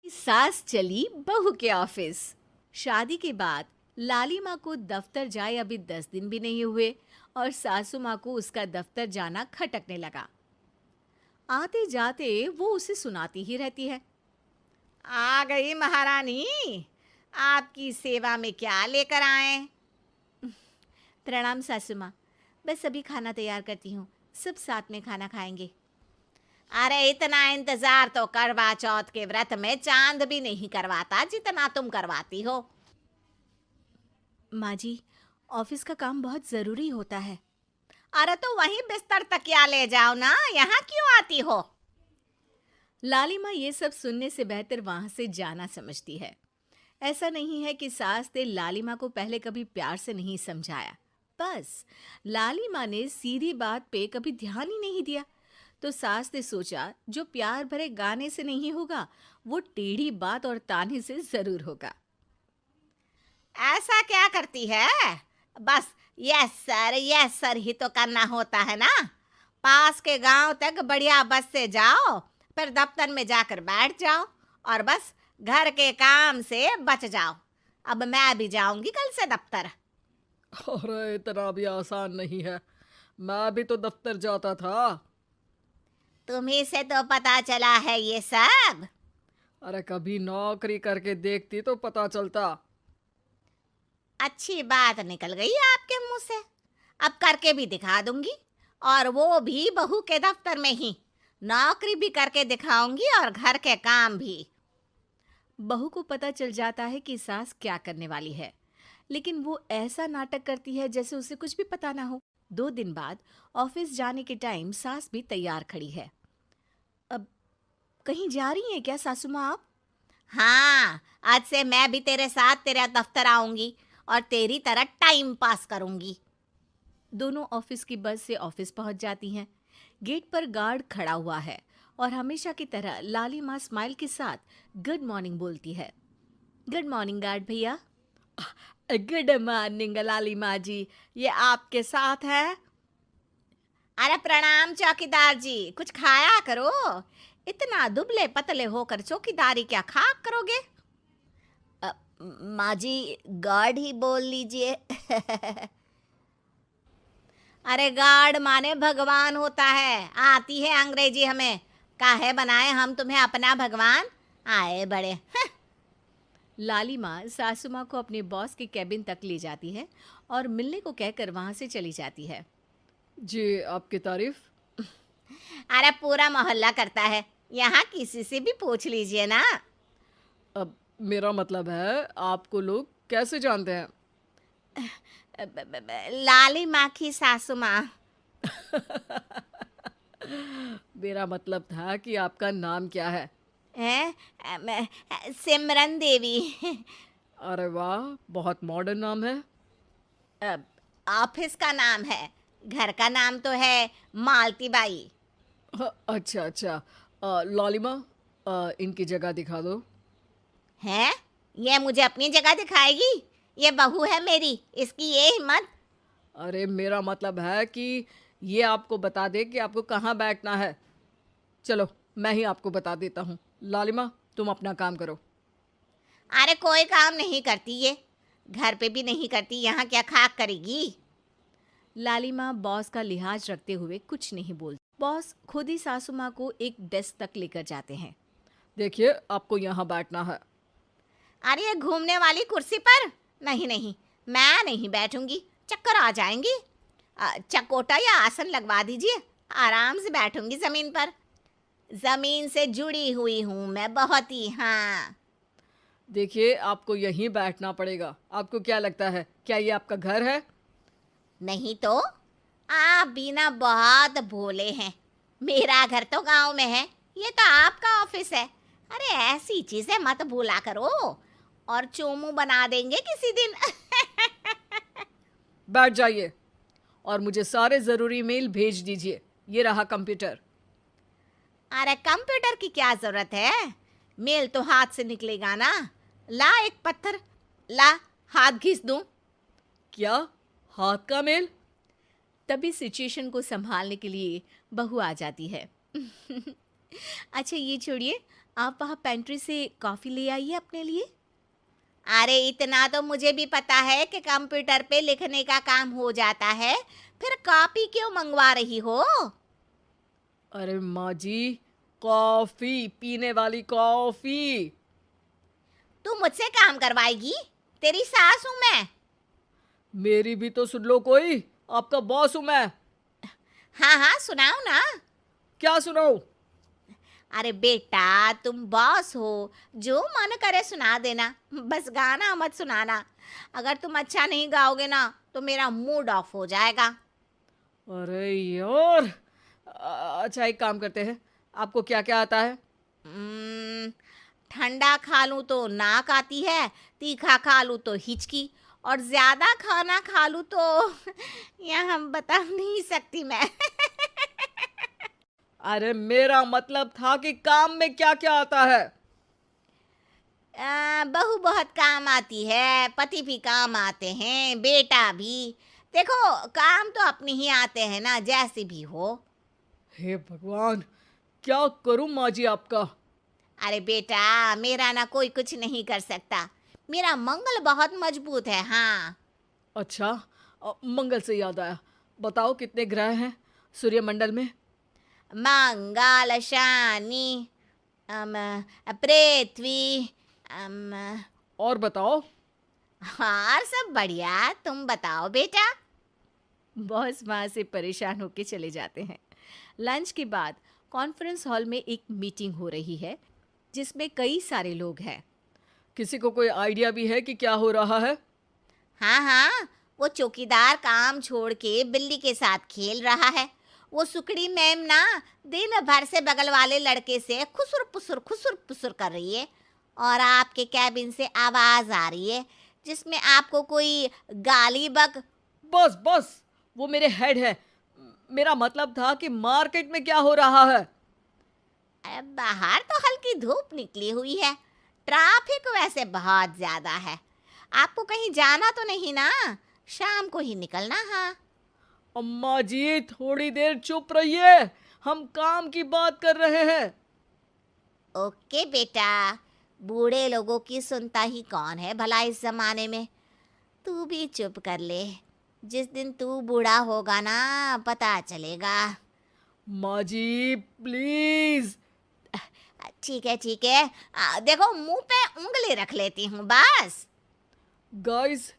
सास चली बहू के ऑफिस। शादी के बाद लाली माँ को दफ्तर जाए अभी 10 दिन भी नहीं हुए और सासू माँ को उसका दफ्तर जाना खटकने लगा। आते जाते वो उसे सुनाती ही रहती है। आ गई महारानी। आपकी सेवा में क्या लेकर आए? प्रणाम सासू माँ, बस अभी खाना तैयार करती हूँ, सब साथ में खाना खाएंगे। अरे इतना इंतजार तो करवा चौथ के व्रत में चांद भी नहीं करवाता जितना तुम करवाती हो। माँ जी, ऑफिस का काम बहुत ज़रूरी होता है। अरे तो वहीं बिस्तर तकिया ले जाओ ना, यहाँ क्यों आती हो? लाली माँ ये सब सुनने से बेहतर वहां से जाना समझती है। ऐसा नहीं है कि सास ने लाली माँ को पहले कभी प्यार से नहीं समझाया, बस लाली माँ ने सीधी बात पे कभी ध्यान ही नहीं दिया। तो सास ने सोचा जो प्यार भरे गाने से नहीं होगा वो टेढ़ी बात और ताने से जरूर होगा। ऐसा क्या करती है? बस यस सर ही तो करना होता है ना। पास के गांव तक बढ़िया बस से जाओ, फिर दफ्तर में जाकर बैठ जाओ और बस घर के काम से बच जाओ। अब मैं भी जाऊंगी कल से दफ्तर। अरे इतना भी आसान नहीं है। मैं भी तो दफ्तर जाता था। तुम्ही से तो पता चला है ये सब। अरे कभी नौकरी करके देखती तो पता चलता। अच्छी बात निकल गई आपके मुंह से। अब करके भी दिखा दूंगी, और वो भी बहू के दफ्तर में ही। नौकरी भी करके दिखाऊंगी और घर के काम भी। बहू को पता चल जाता है कि सास क्या करने वाली है, लेकिन वो ऐसा नाटक करती है जैसे उसे कुछ भी पता ना हो। 2 दिन बाद ऑफिस जाने के टाइम सास भी तैयार खड़ी है। अब कहीं जा रही हैं क्या सासू माँ आप? हाँ, आज से मैं भी तेरे साथ तेरे दफ्तर आऊंगी और तेरी तरह टाइम पास करूंगी। दोनों ऑफिस की बस से ऑफिस पहुंच जाती हैं। गेट पर गार्ड खड़ा हुआ है और हमेशा की तरह लाली माँ स्माइल के साथ गुड मॉर्निंग बोलती है। गुड मॉर्निंग गार्ड भैया। गुड मॉर्निंग लाली माँ जी, ये आपके साथ है। अरे प्रणाम चौकीदार जी, कुछ खाया करो। इतना दुबले पतले होकर चौकीदारी क्या खाक करोगे? माँ जी, गार्ड ही बोल लीजिए। अरे गार्ड माने भगवान होता है, आती है अंग्रेजी हमें। काहे बनाए हम तुम्हें अपना भगवान? आए बड़े। लाली माँ सासू माँ को अपने बॉस के कैबिन तक ले जाती है और मिलने को कहकर वहां से चली जाती है। जी, आपकी तारीफ। अरे पूरा मोहल्ला करता है, यहाँ किसी से भी पूछ लीजिए ना। अब मेरा मतलब है आपको लोग कैसे जानते हैं? लाली माँ की सासू माँ। मेरा मतलब था कि आपका नाम क्या है? है सिमरन देवी। अरे वाह, बहुत मॉडर्न नाम है। अ, ऑफिस का नाम है, घर का नाम तो है मालती बाई। अच्छा अच्छा। लॉलिमा, इनकी जगह दिखा दो। है, ये मुझे अपनी जगह दिखाएगी? ये बहू है मेरी, इसकी ये हिम्मत। अरे मेरा मतलब है कि ये आपको बता दे कि आपको कहाँ बैठना है। चलो मैं ही आपको बता देता हूँ। लालिमा, तुम अपना काम करो। अरे कोई काम नहीं करती ये, घर पे भी नहीं करती, यहाँ क्या खाक करेगी? लाली माँ बॉस का लिहाज रखते हुए कुछ नहीं बोलती। बॉस खुद ही सासू माँ को एक डेस्क तक लेकर जाते हैं। देखिए, आपको यहाँ बैठना है। अरे ये घूमने वाली कुर्सी पर नहीं नहीं, मैं नहीं बैठूंगी, चक्कर आ जाएंगी। चकोटा या आसन लगवा दीजिए, आराम से बैठूंगी जमीन पर। जमीन से जुड़ी हुई हूँ मैं बहुत ही। हाँ, देखिए, आपको यहीं बैठना पड़ेगा। आपको क्या लगता है, क्या ये आपका घर है? नहीं तो आप भी ना बहुत भोले हैं। मेरा घर तो गांव में है, ये तो आपका ऑफिस है। अरे ऐसी चीजें मत भूला करो, और चोमू बना देंगे किसी दिन। बैठ जाइए और मुझे सारे ज़रूरी मेल भेज दीजिए। ये रहा कंप्यूटर। अरे कंप्यूटर की क्या जरूरत है, मेल तो हाथ से निकलेगा ना। ला एक पत्थर, ला हाथ घिस दूं। क्या? हाथ का मेल? तभी सिचुएशन को संभालने के लिए बहू आ जाती है। अच्छा ये छोड़िए, आप वहाँ पेंट्री से कॉफ़ी ले आइए अपने लिए। अरे इतना तो मुझे भी पता है कि कंप्यूटर पे लिखने का काम हो जाता है, फिर कॉपी क्यों मंगवा रही हो? अरे माँ जी, कॉफी, पीने वाली कॉफी। तू मुझसे काम करवाएगी? तेरी सास हूं मैं। मेरी भी तो सुन लो कोई, आपका बॉस हूं मैं। हाँ हाँ सुनाओ ना। क्या सुनाऊं? अरे बेटा तुम बॉस हो, जो मन करे सुना देना, बस गाना मत सुनाना। अगर तुम अच्छा नहीं गाओगे ना तो मेरा मूड ऑफ हो जाएगा। अरे यार, अच्छा एक काम करते हैं, आपको क्या क्या आता है? हम्म, ठंडा खा लूं तो नाक आती है, तीखा खा लूं तो हिचकी, और ज्यादा खाना खा लूं तो यह हम बता नहीं सकती मैं। अरे मेरा मतलब था कि काम में क्या क्या आता है। बहू बहुत काम आती है, पति भी काम आते हैं, बेटा भी। देखो काम तो अपने ही आते हैं ना, जैसे भी हो। हे भगवान, क्या करूं माँ जी आपका। अरे बेटा मेरा ना कोई कुछ नहीं कर सकता, मेरा मंगल बहुत मजबूत है। हाँ अच्छा, मंगल से याद आया, बताओ कितने ग्रह हैं सूर्यमंडल में? मंगल शनि अम, पृथ्वी अम, और बताओ। और सब बढ़िया, तुम बताओ बेटा। बॉस वहाँ से परेशान होकर चले जाते हैं। लंच के बाद कॉन्फ्रेंस हॉल में एक मीटिंग हो रही है जिसमें कई सारे लोग हैं। किसी को कोई आइडिया भी है कि क्या हो रहा है? हाँ हाँ, वो चौकीदार काम छोड़ के बिल्ली के साथ खेल रहा है। वो सुकड़ी मैम ना दिन भर से बगल वाले लड़के से खुसुर पुसुर कर रही है, और आपके कैबिन से आवाज आ रही है जिसमें आपको कोई गाली बक। बस बस, वो मेरे हेड है। मेरा मतलब था कि मार्केट में क्या हो रहा है। अरे बाहर तो हल्की धूप निकली हुई है, ट्रैफिक वैसे बहुत ज्यादा है। आपको कहीं जाना तो नहीं ना? शाम को ही निकलना। हाँ अम्मा जी थोड़ी देर चुप रहिए, हम काम की बात कर रहे हैं। ओके बेटा, बूढ़े लोगों की सुनता ही कौन है भला इस जमाने में। तू भी चुप कर ले, जिस दिन तू बूढ़ा होगा ना पता चलेगा। माँ जी प्लीज। ठीक है, देखो मुंह पे उंगली रख लेती हूँ बस। गाइस,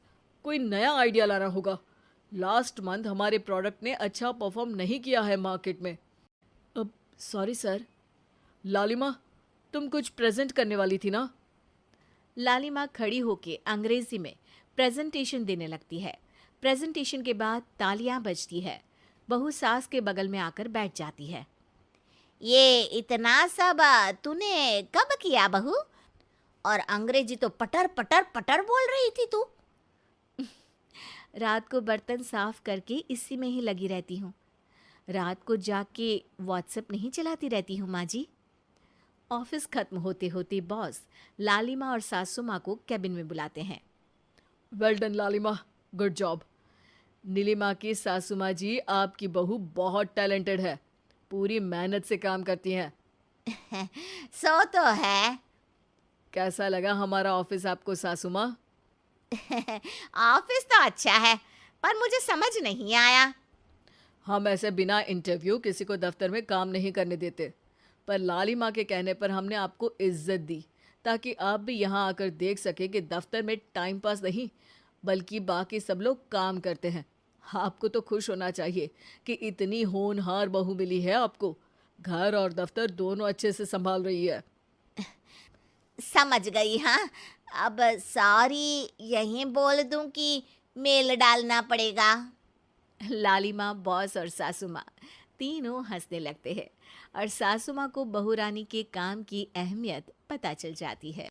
कोई नया आइडिया लाना होगा। लास्ट मंथ हमारे प्रोडक्ट ने अच्छा परफॉर्म नहीं किया है मार्केट में। अब सॉरी सर। लालिमा, तुम कुछ प्रेजेंट करने वाली थी ना? लालिमा खड़ी होके अंग्रेजी में प्रेजेंटेशन देने लगती है। प्रेजेंटेशन के बाद तालियां बजती है। बहू सास के बगल में आकर बैठ जाती है। ये इतना सब तूने कब किया बहू? और अंग्रेजी तो पटर पटर पटर बोल रही थी तू। रात को बर्तन साफ करके इसी में ही लगी रहती हूँ। रात को जाग के व्हाट्सएप नहीं चलाती रहती हूँ माँ जी। ऑफिस खत्म होते होते बॉस लालिमा और सासू माँ को कैबिन में बुलाते हैं। वेल डन लालिमा, गुड जॉब। नीलिमा की सासू माँ जी, आपकी बहू बहुत टैलेंटेड है, पूरी मेहनत से काम करती हैं। सो तो है। कैसा लगा हमारा ऑफिस आपको सासू माँ? ऑफिस तो अच्छा है, पर मुझे समझ नहीं आया। हम ऐसे बिना इंटरव्यू किसी को दफ्तर में काम नहीं करने देते, पर लालिमा के कहने पर हमने आपको इज्जत दी ताकि आप भी यहाँ आकर देख सके कि दफ्तर में टाइम पास नहीं बल्कि बाकी सब लोग काम करते हैं। आपको तो खुश होना चाहिए कि इतनी होनहार बहू मिली है आपको। घर और दफ्तर दोनों अच्छे से संभाल रही है। समझ गई। हाँ अब सॉरी यहीं बोल दूं कि मेल डालना पड़ेगा? लालिमा, बॉस और सासू माँ तीनों हंसने लगते हैं और सासू माँ को बहू रानी के काम की अहमियत पता चल जाती है।